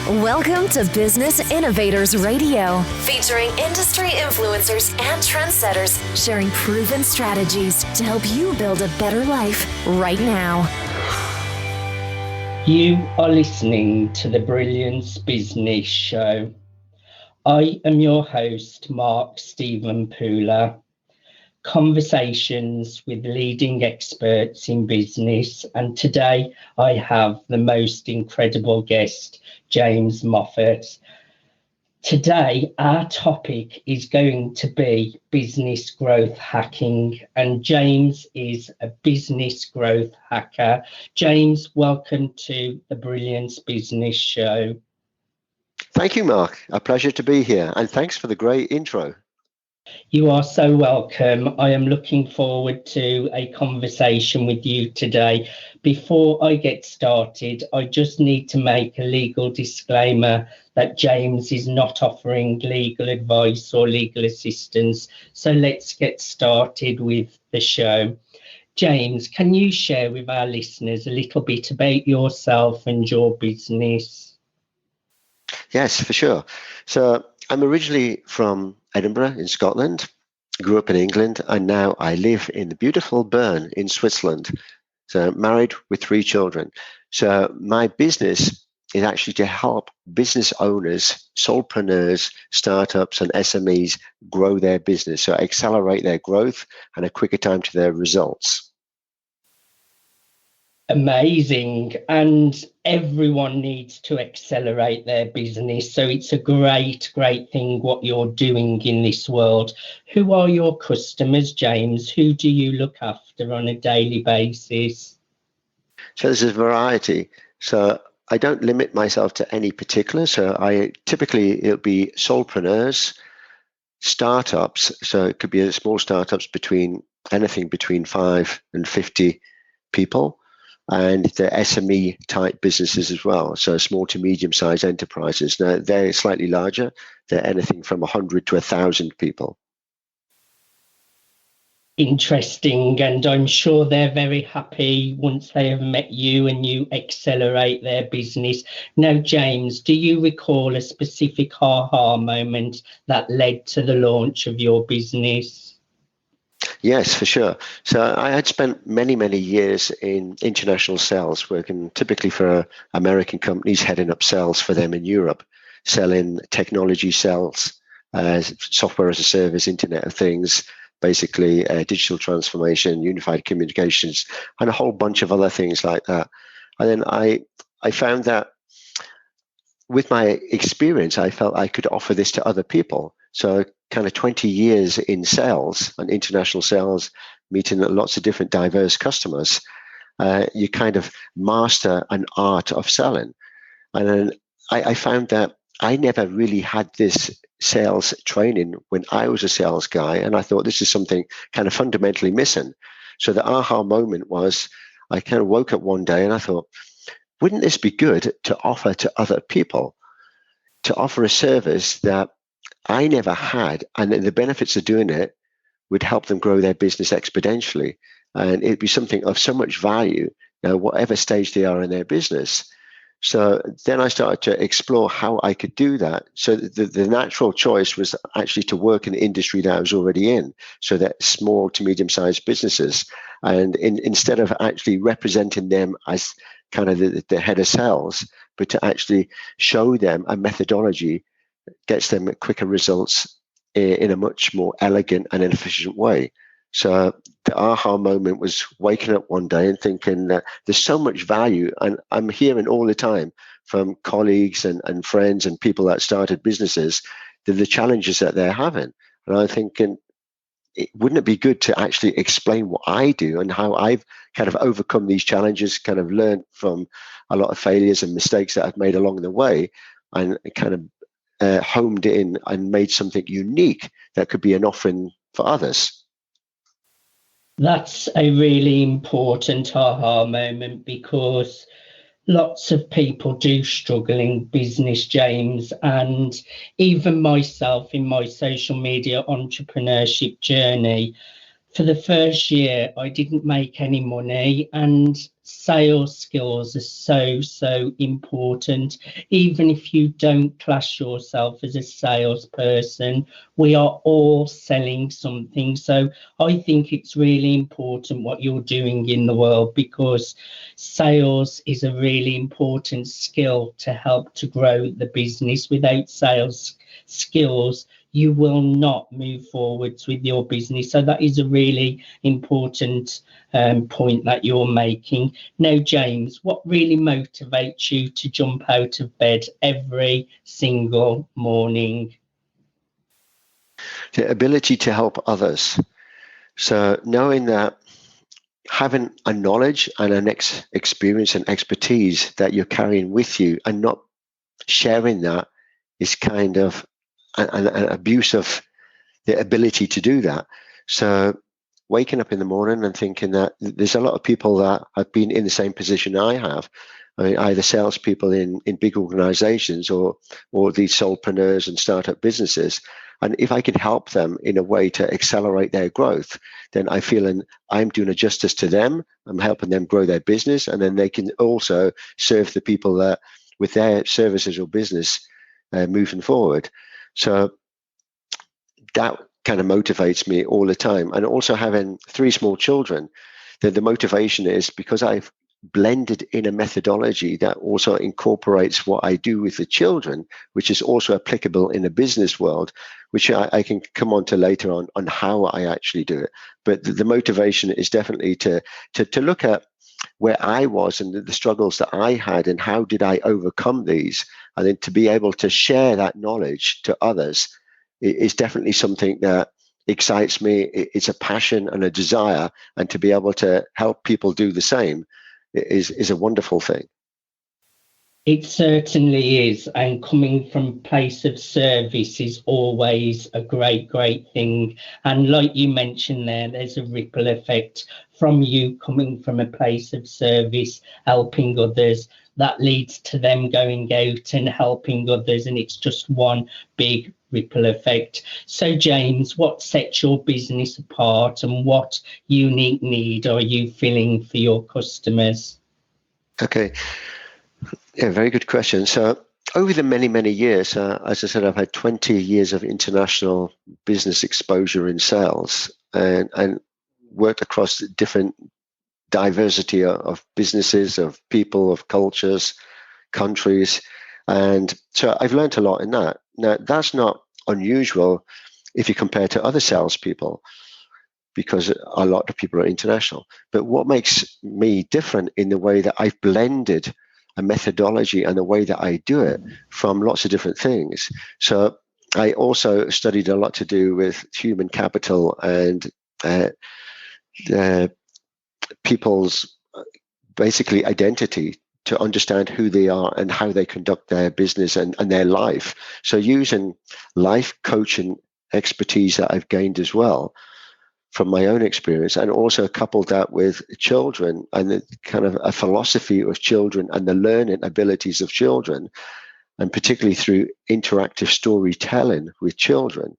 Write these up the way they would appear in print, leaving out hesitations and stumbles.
Welcome to Business Innovators Radio, featuring industry influencers and trendsetters sharing proven strategies to help you build a better life right now. You are listening to the Brilliance Business Show. I am your host, Mark Stephen Pooler. Conversations with leading experts in business, and today I have the most incredible guest, James Moffat. Today our topic is going to be business growth hacking, and James is a business growth hacker. James, welcome to the Brilliance Business Show. Thank you, Mark. A pleasure to be here, and thanks for the great intro. You are so welcome. I am looking forward to a conversation with you today. Before I get started, I just need to make a legal disclaimer that James is not offering legal advice or legal assistance. So let's get started with the show. James, can you share with our listeners a little bit about yourself and your business? Yes, for sure. So I'm originally from Edinburgh in Scotland, grew up in England, and now I live in the beautiful Bern in Switzerland. So married with 3 children. So my business is actually to help business owners, solopreneurs, startups and SMEs grow their business, so accelerate their growth and a quicker time to their results. Amazing. And everyone needs to accelerate their business. So it's a great thing what you're doing in this world. Who are your customers, James? Who do you look after on a daily basis? So there's a variety. So I don't limit myself to any particular. So it'll be solopreneurs, startups. So it could be small startups anything between 5 and 50 people. And the SME type businesses as well. So small to medium sized enterprises. Now they're slightly larger. They're anything from 100 to 1,000 people. Interesting. And I'm sure they're very happy once they have met you and you accelerate their business. Now, James, do you recall a specific aha moment that led to the launch of your business? Yes, for sure. So I had spent many years in international sales, working typically for American companies, heading up sales for them in Europe, selling technology sales, software as a service, Internet of Things, basically digital transformation, unified communications, and a whole bunch of other things like that. And then I found that with my experience, I felt I could offer this to other people. So kind of 20 years in sales and international sales, meeting lots of different diverse customers, you kind of master an art of selling. And then I found that I never really had this sales training when I was a sales guy. And I thought this is something kind of fundamentally missing. So the aha moment was I kind of woke up one day and I thought, wouldn't this be good to offer to other people, to offer a service that I never had, and the benefits of doing it would help them grow their business exponentially, and it'd be something of so much value, whatever stage they are in their business. So then I started to explore how I could do that. So the natural choice was actually to work in the industry that I was already in, so that small to medium-sized businesses, and instead of actually representing them as kind of the head of sales, but to actually show them a methodology gets them quicker results in a much more elegant and efficient way. So the aha moment was waking up one day and thinking that there's so much value, and I'm hearing all the time from colleagues and friends and people that started businesses, the challenges that they're having. And I'm thinking, wouldn't it be good to actually explain what I do and how I've kind of overcome these challenges, kind of learned from a lot of failures and mistakes that I've made along the way, and kind of homed in and made something unique that could be an offering for others. That's a really important aha moment, because lots of people do struggle in business, James, and even myself in my social media entrepreneurship journey For the first year, I didn't make any money, and sales skills are so important. Even if you don't class yourself as a salesperson, we are all selling something. So I think it's really important what you're doing in the world, because sales is a really important skill to help to grow the business. Without sales skills, you will not move forwards with your business. So that is a really important point that you're making. Now, James, what really motivates you to jump out of bed every single morning? The ability to help others. So knowing that having a knowledge and an experience and expertise that you're carrying with you and not sharing that is kind of an abuse of the ability to do that. So waking up in the morning and thinking that there's a lot of people that have been in the same position I have. I mean, either salespeople in big organizations or these solopreneurs and startup businesses. And if I could help them in a way to accelerate their growth, then I feel I'm doing a justice to them. I'm helping them grow their business, and then they can also serve the people that with their services or business moving forward. So that kind of motivates me all the time. And also having 3 small children, the motivation is because I've blended in a methodology that also incorporates what I do with the children, which is also applicable in the business world, which I can come on to later on how I actually do it. But the motivation is definitely to look at where I was and the struggles that I had and how did I overcome these, and then to be able to share that knowledge to others is definitely something that excites me. It's a passion and a desire, and to be able to help people do the same is a wonderful thing. It certainly is, and coming from a place of service is always a great thing. And like you mentioned there, there's a ripple effect from you coming from a place of service, helping others, that leads to them going out and helping others, and it's just one big ripple effect. So James, what sets your business apart, and what unique need are you filling for your customers? Okay. Yeah, very good question. So over the many years, as I said, I've had 20 years of international business exposure in sales, and worked across different diversity of businesses, of people, of cultures, countries. And so I've learned a lot in that. Now, that's not unusual if you compare to other salespeople, because a lot of people are international. But what makes me different in the way that I've blended a methodology and the way that I do it from lots of different things. So I also studied a lot to do with human capital and people's basically identity, to understand who they are and how they conduct their business and their life. So using life coaching expertise that I've gained as well from my own experience, and also coupled that with children and the kind of a philosophy of children and the learning abilities of children, and particularly through interactive storytelling with children,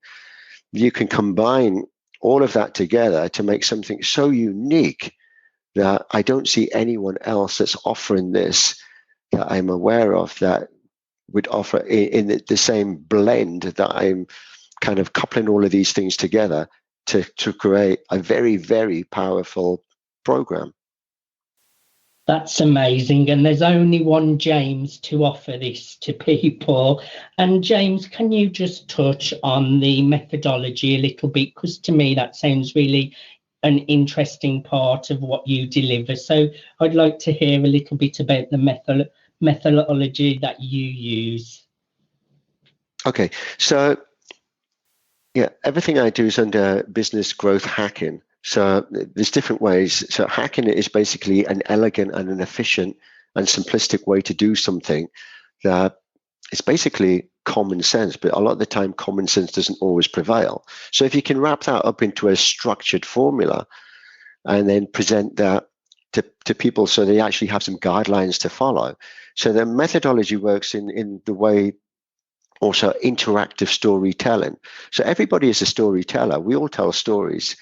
you can combine all of that together to make something so unique that I don't see anyone else that's offering this that I'm aware of that would offer in the same blend, that I'm kind of coupling all of these things together to create a very powerful program. That's amazing. And there's only one James to offer this to people. And James, can you just touch on the methodology a little bit? Because to me, that sounds really an interesting part of what you deliver. So I'd like to hear a little bit about the methodology that you use. Okay, so yeah, everything I do is under business growth hacking. So there's different ways. So hacking is basically an elegant and an efficient and simplistic way to do something that is basically common sense, but a lot of the time common sense doesn't always prevail. So if you can wrap that up into a structured formula and then present that to people so they actually have some guidelines to follow. So the methodology works in the way also interactive storytelling. So everybody is a storyteller. We all tell stories.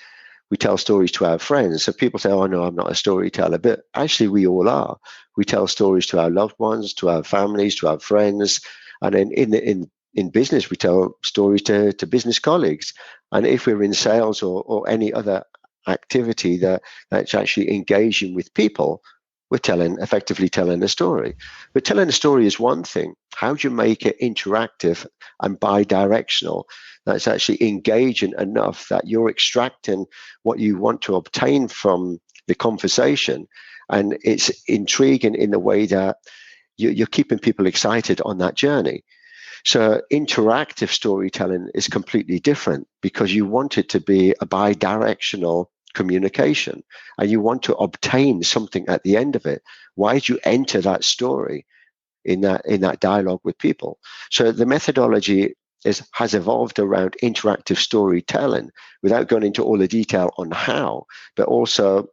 We tell stories to our friends. So people say, oh, no, I'm not a storyteller. But actually, we all are. We tell stories to our loved ones, to our families, to our friends. And then in business, we tell stories to business colleagues. And if we're in sales or any other activity that's actually engaging with people, we're effectively telling a story. But telling a story is one thing. How do you make it interactive and bi-directional? That's actually engaging enough that you're extracting what you want to obtain from the conversation. And it's intriguing in the way that you're keeping people excited on that journey. So interactive storytelling is completely different because you want it to be a bi-directional communication and you want to obtain something at the end of it. Why do you enter that story in that dialogue with people? So the methodology has evolved around interactive storytelling without going into all the detail on how, but also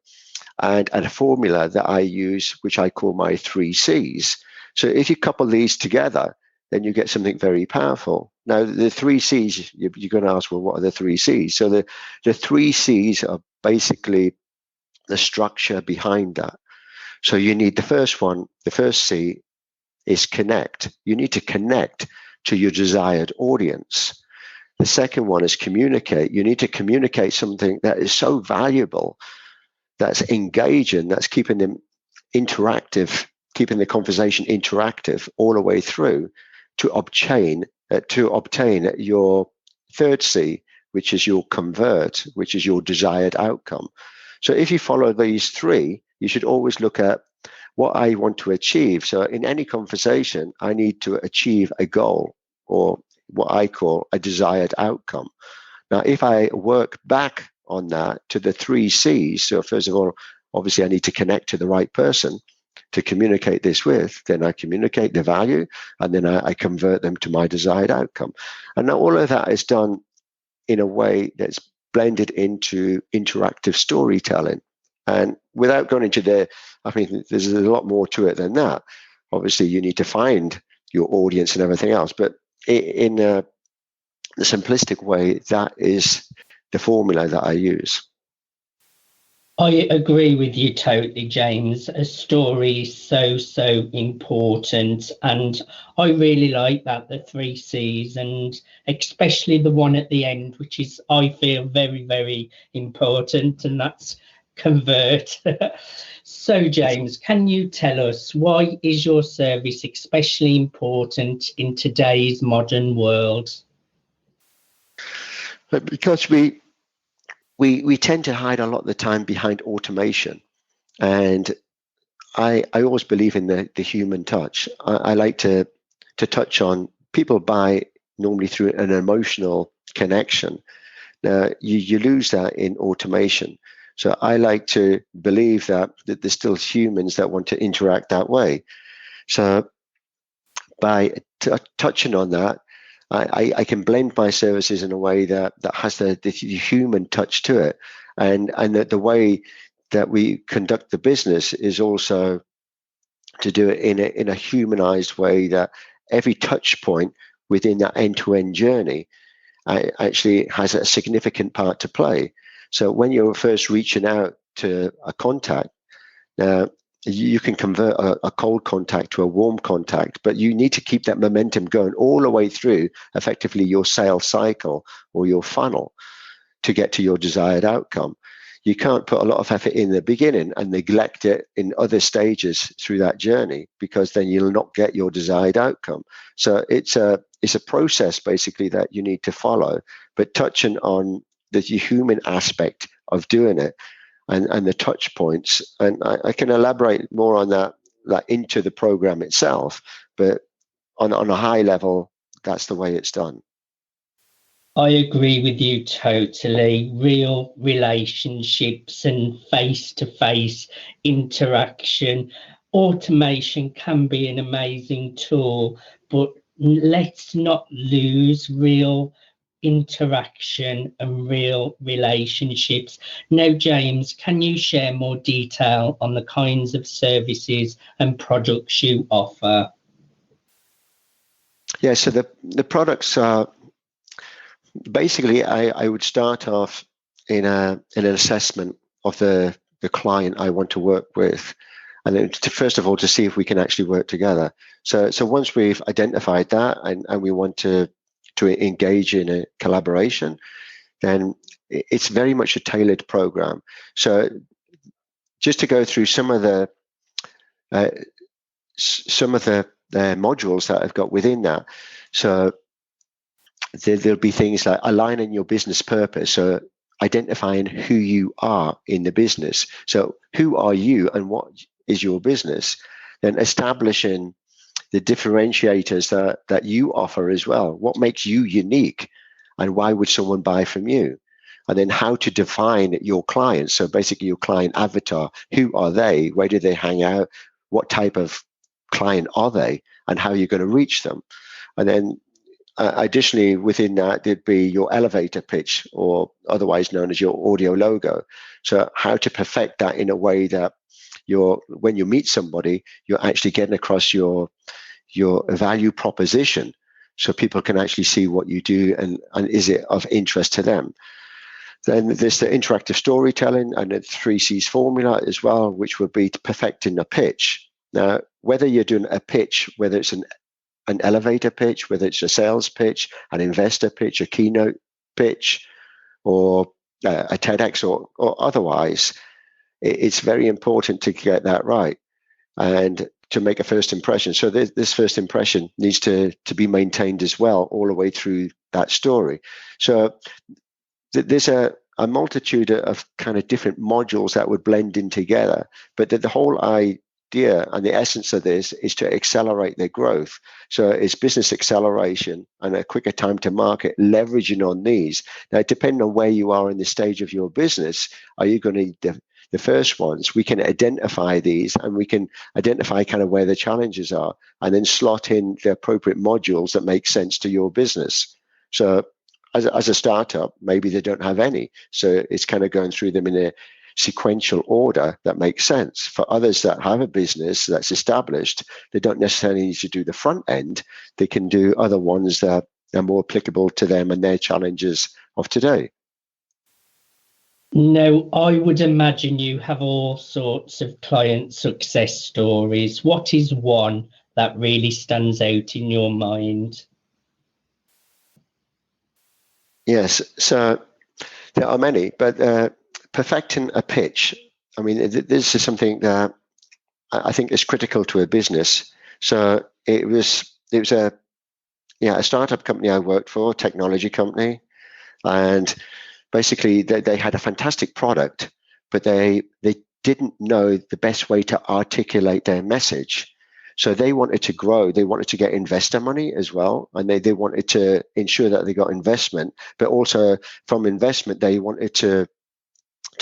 and a formula that I use, which I call my 3 C's. So if you couple these together, then you get something very powerful. Now, the 3 C's, you're going to ask, well, what are the 3 C's? So the 3 C's are basically the structure behind that. So you need the first one, the first C is connect. You need to connect to your desired audience. The second one is communicate. You need to communicate something that is so valuable, that's engaging, that's keeping them interactive, keeping the conversation interactive all the way through to obtain your third C, which is your convert, which is your desired outcome. So if you follow these 3, you should always look at what I want to achieve. So in any conversation, I need to achieve a goal or what I call a desired outcome. Now, if I work back on that to the 3 C's, so first of all, obviously I need to connect to the right person to communicate this with, then I communicate the value, and then I convert them to my desired outcome. And now all of that is done in a way that's blended into interactive storytelling. And without going into there's a lot more to it than that. Obviously, you need to find your audience and everything else. But in the simplistic way, that is the formula that I use. I agree with you totally, James. A story is so important. And I really like that, the 3 C's, and especially the one at the end, which is, I feel, very important, and that's convert. So, James, can you tell us, why is your service especially important in today's modern world? Because we tend to hide a lot of the time behind automation. And I always believe in the human touch. I like to touch on people by normally through an emotional connection. Now, you lose that in automation. So I like to believe that there's still humans that want to interact that way. So by touching on that, I can blend my services in a way that has the human touch to it, and that the way that we conduct the business is also to do it in a humanized way, that every touch point within that end-to-end journey actually has a significant part to play. So when you're first reaching out to a contact, you can convert a cold contact to a warm contact, but you need to keep that momentum going all the way through effectively your sales cycle or your funnel to get to your desired outcome. You can't put a lot of effort in the beginning and neglect it in other stages through that journey, because then you'll not get your desired outcome. So it's a process basically that you need to follow, but touching on the human aspect of doing it and the touch points. And I can elaborate more on that into the program itself, but on a high level, that's the way it's done. I agree with you totally. Real relationships and face-to-face interaction. Automation can be an amazing tool, but let's not lose real interaction and real relationships. Now, James, can you share more detail on the kinds of services and products you offer? Yeah, so the products are basically, I would start off in an assessment of the client I want to work with, and then first of all to see if we can actually work together. So once we've identified that and we want to engage in a collaboration, then it's very much a tailored program. So just to go through some of the modules that I've got within that. So there'll be things like aligning your business purpose. So identifying who you are in the business. So who are you and what is your business? Then establishing the differentiators that you offer as well. What makes you unique and why would someone buy from you? And then how to define your clients. So basically your client avatar, who are they? Where do they hang out? What type of client are they? And how you're going to reach them? And then additionally within that, there'd be your elevator pitch, or otherwise known as your audio logo. So how to perfect that in a way that when you meet somebody, you're actually getting across your value proposition, so people can actually see what you do and is it of interest to them. Then there's the interactive storytelling and the 3C's formula as well, which would be perfecting a pitch. Now, whether you're doing a pitch, whether it's an elevator pitch, whether it's a sales pitch, an investor pitch, a keynote pitch, or a TEDx or otherwise, it's very important to get that right and to make a first impression. So this first impression needs to be maintained as well all the way through that story. So there's a multitude of kind of different modules that would blend in together, but the whole idea and the essence of this is to accelerate their growth. So it's business acceleration and a quicker time to market, leveraging on these. Now, depending on where you are in the stage of your business, are you going to need the first ones? We can identify these and we can identify kind of where the challenges are and then slot in the appropriate modules that make sense to your business. So as a startup, maybe they don't have any. So it's kind of going through them in a sequential order that makes sense. For others that have a business that's established, they don't necessarily need to do the front end. They can do other ones that are more applicable to them and their challenges of today. Now, I would imagine you have all sorts of client success stories. What is one that really stands out in your mind? Yes, so there are many, but perfecting a pitch, I mean, this is something that I think is critical to a business. So it was a startup company I worked for, technology company, and basically they had a fantastic product, but they didn't know the best way to articulate their message. So they wanted to grow. They wanted to get investor money as well. And they wanted to ensure that they got investment, but also from investment, they wanted to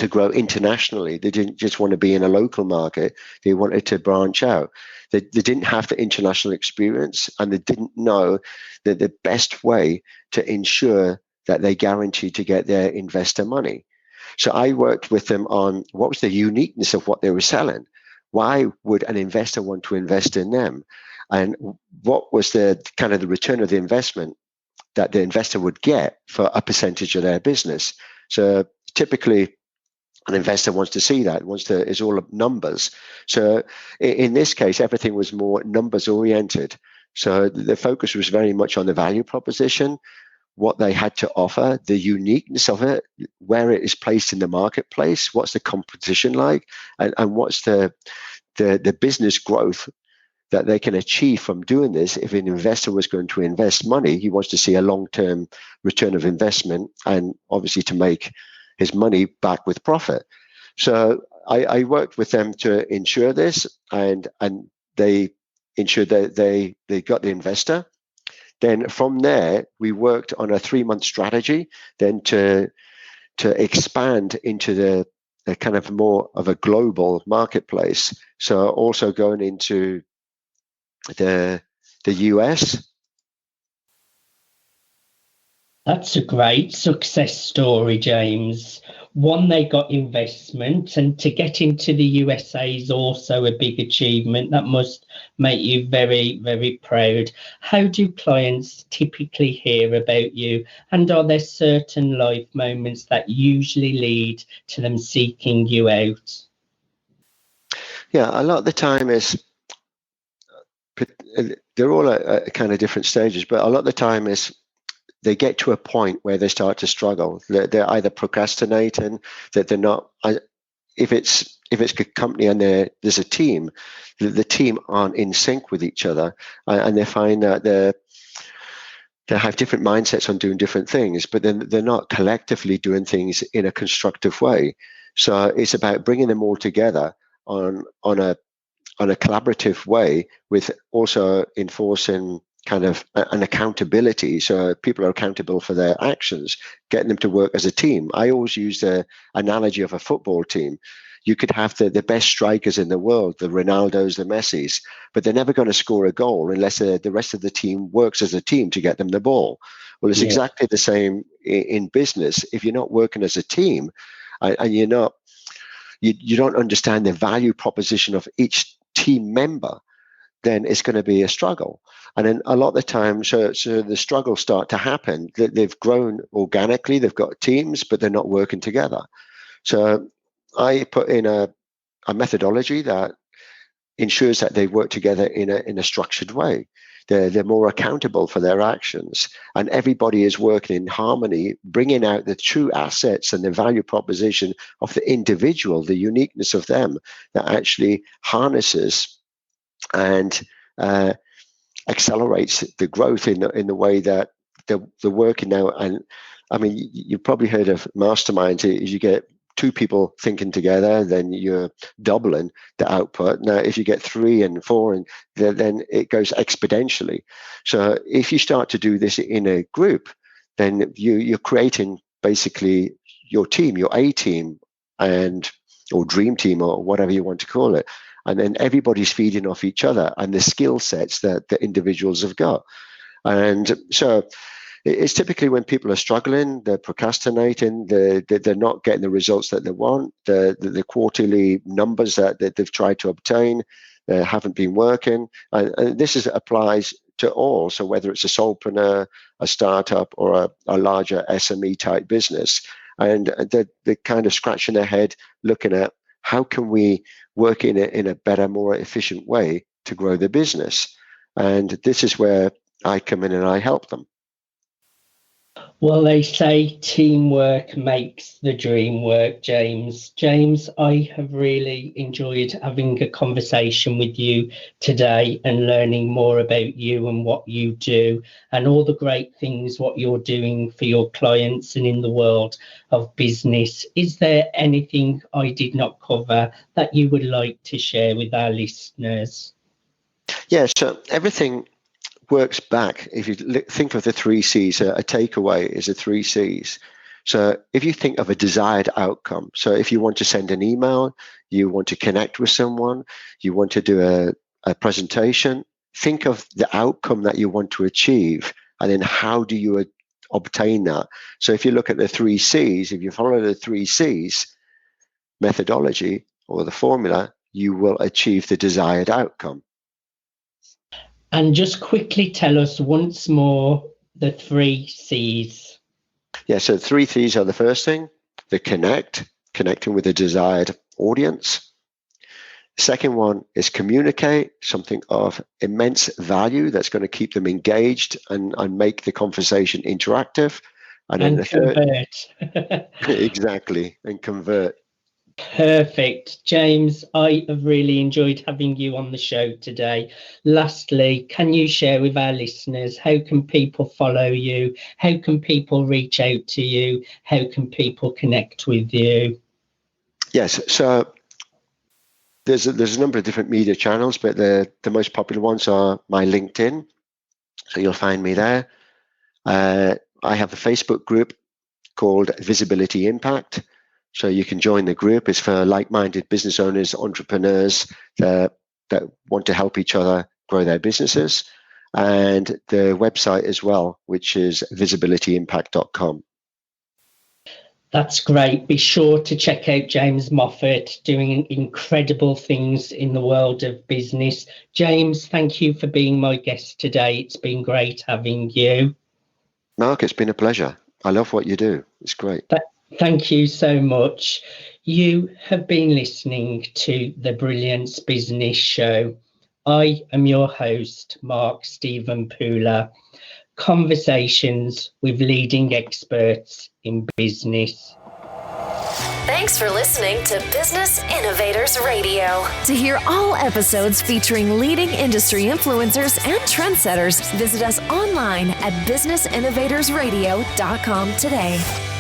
grow internationally. They didn't just want to be in a local market. They wanted to branch out. They didn't have the international experience, and they didn't know that the best way to ensure that they guaranteed to get their investor money. So I worked with them on what was the uniqueness of what they were selling. Why would an investor want to invest in them? And what was the kind of the return of the investment that the investor would get for a percentage of their business? So typically, an investor wants to see that, it's all numbers. So in this case, everything was more numbers oriented. So the focus was very much on the value proposition, what they had to offer, the uniqueness of it, where it is placed in the marketplace, what's the competition like, and what's the business growth that they can achieve from doing this. If an investor was going to invest money, he wants to see a long-term return of investment and obviously to make his money back with profit. So I worked with them to ensure this, and they ensured that they got the investor. Then from there, we worked on a 3-month strategy, then to expand into the kind of more of a global marketplace. So also going into the US. That's a great success story, James. One, they got investment, and to get into the USA is also a big achievement. That must make you very, very proud. How do clients typically hear about you? And are there certain life moments that usually lead to them seeking you out? Yeah, a lot of the time is they're all at kind of different stages, but a lot of the time is they get to a point where they start to struggle. They're either procrastinating, that they're not. If it's a company and there's a team, the team aren't in sync with each other, and they find that they have different mindsets on doing different things, but then they're not collectively doing things in a constructive way. So it's about bringing them all together on a collaborative way, with also enforcing kind of an accountability. So people are accountable for their actions, getting them to work as a team. I always use the analogy of a football team. You could have the best strikers in the world, the Ronaldos, the Messis, but they're never going to score a goal unless the rest of the team works as a team to get them the ball. Well, it's exactly the same in business. If you're not working as a team, and you don't understand the value proposition of each team member, then it's going to be a struggle. And then a lot of the time, so the struggles start to happen. They've grown organically, they've got teams, but they're not working together. So I put in a methodology that ensures that they work together in a structured way. They're more accountable for their actions, and everybody is working in harmony, bringing out the true assets and the value proposition of the individual, the uniqueness of them, that actually harnesses and accelerates the growth in the way that they're working now. And I mean, you've probably heard of masterminds. Is you get two people thinking together, then you're doubling the output. Now, if you get 3 and 4, and then it goes exponentially. So if you start to do this in a group, then you're creating basically your team, your A team, or dream team, or whatever you want to call it. And then everybody's feeding off each other and the skill sets that the individuals have got. And so it's typically when people are struggling, they're procrastinating, they're not getting the results that they want, the quarterly numbers that they've tried to obtain haven't been working. And this applies to all. So whether it's a solopreneur, a startup, or a larger SME type business, and they're kind of scratching their head looking at how can we work in a better, more efficient way to grow the business. And this is where I come in and I help them. Well, they say teamwork makes the dream work, James. James, I have really enjoyed having a conversation with you today and learning more about you and what you do and all the great things what you're doing for your clients and in the world of business. Is there anything I did not cover that you would like to share with our listeners? Yeah, so everything works back. If you think of the 3 C's, a takeaway is the 3 C's. So if you think of a desired outcome, so if you want to send an email, you want to connect with someone, you want to do a presentation, think of the outcome that you want to achieve, and then how do you obtain that? So if you look at the 3 C's, if you follow the 3 C's methodology or the formula, you will achieve the desired outcome. And just quickly tell us once more the 3 C's. Yeah, so 3 C's are the first thing, the connecting with a desired audience. Second one is communicate, something of immense value that's going to keep them engaged and make the conversation interactive. And then the convert. Exactly, and convert. Perfect. James, I have really enjoyed having you on the show today. Lastly, can you share with our listeners, how can people follow you? How can people reach out to you? How can people connect with you? Yes, so there's a number of different media channels, but the most popular ones are my LinkedIn. So you'll find me there. I have a Facebook group called Visibility Impact. So you can join the group. It's for like-minded business owners, entrepreneurs that want to help each other grow their businesses. And the website as well, which is visibilityimpact.com. That's great. Be sure to check out James Moffat doing incredible things in the world of business. James, thank you for being my guest today. It's been great having you. Mark, it's been a pleasure. I love what you do. It's great. Thank you so much. You have been listening to the Brilliance Business Show. I am your host, Mark Stephen Pooler. Conversations with leading experts in business. Thanks for listening to Business Innovators Radio. To hear all episodes featuring leading industry influencers and trendsetters, visit us online at businessinnovatorsradio.com today.